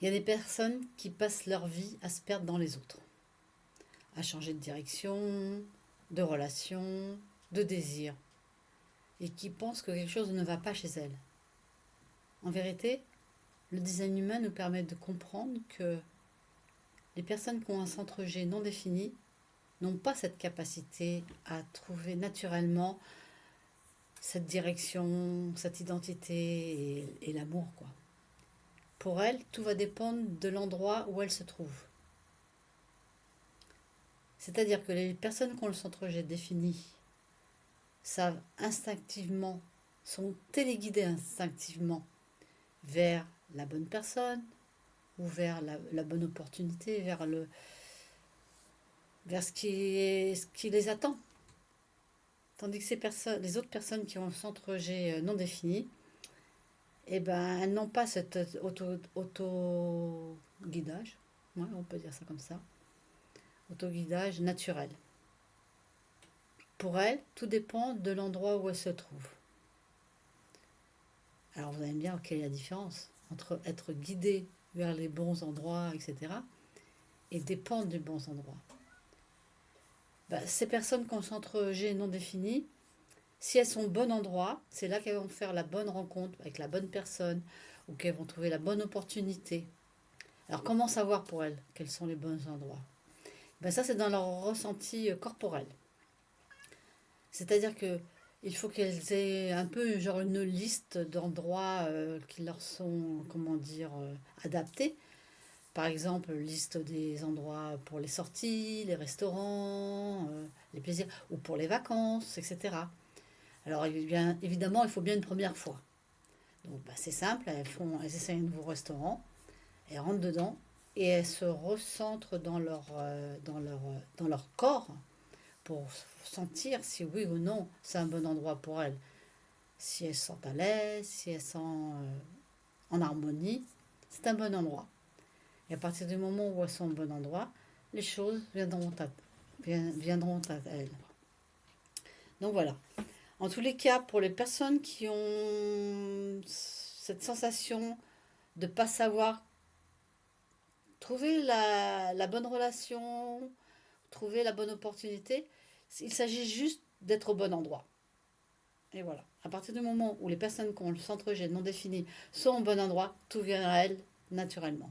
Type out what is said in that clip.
Il y a des personnes qui passent leur vie à se perdre dans les autres, à changer de direction, de relation, de désir, et qui pensent que quelque chose ne va pas chez elles. En vérité, le design humain nous permet de comprendre que les personnes qui ont un centre G non défini n'ont pas cette capacité à trouver naturellement cette direction, cette identité et l'amour, quoi. Pour elles, tout va dépendre de l'endroit où elles se trouvent. C'est-à-dire que les personnes qui ont le centre G défini savent instinctivement, sont téléguidées instinctivement vers la bonne personne ou vers la bonne opportunité, vers ce qui les attend. Tandis que les autres personnes qui ont le centre G non défini, eh ben, elles n'ont pas cet auto-guidage, ouais, on peut dire ça comme ça, auto-guidage naturel. Pour elles, tout dépend de l'endroit où elles se trouvent. Alors vous allez me dire, quelle est la différence entre être guidé vers les bons endroits, etc., et dépendre des bons endroits. Ben, ces personnes qui ont le centre G non défini, si elles sont au bon endroit, c'est là qu'elles vont faire la bonne rencontre avec la bonne personne ou qu'elles vont trouver la bonne opportunité. Alors comment savoir pour elles quels sont les bons endroits? Ben ça, c'est dans leur ressenti corporel. C'est-à-dire que il faut qu'elles aient un peu genre une liste d'endroits qui leur sont, comment dire, adaptés. Par exemple, liste des endroits pour les sorties, les restaurants, les plaisirs, ou pour les vacances, etc. Alors évidemment, il faut bien une première fois. Donc bah, c'est simple, elles essayent un nouveau restaurant, elles rentrent dedans et elles se recentrent dans leur corps pour sentir si oui ou non c'est un bon endroit pour elles. Si elles se sentent à l'aise, si elles sont en harmonie, c'est un bon endroit. Et à partir du moment où elles sont au bon endroit, les choses viendront à elles. Donc voilà. En tous les cas, pour les personnes qui ont cette sensation de ne pas savoir trouver la bonne relation, trouver la bonne opportunité, il s'agit juste d'être au bon endroit. Et voilà. À partir du moment où les personnes qui ont le centre G non défini sont au bon endroit, tout vient à elles naturellement.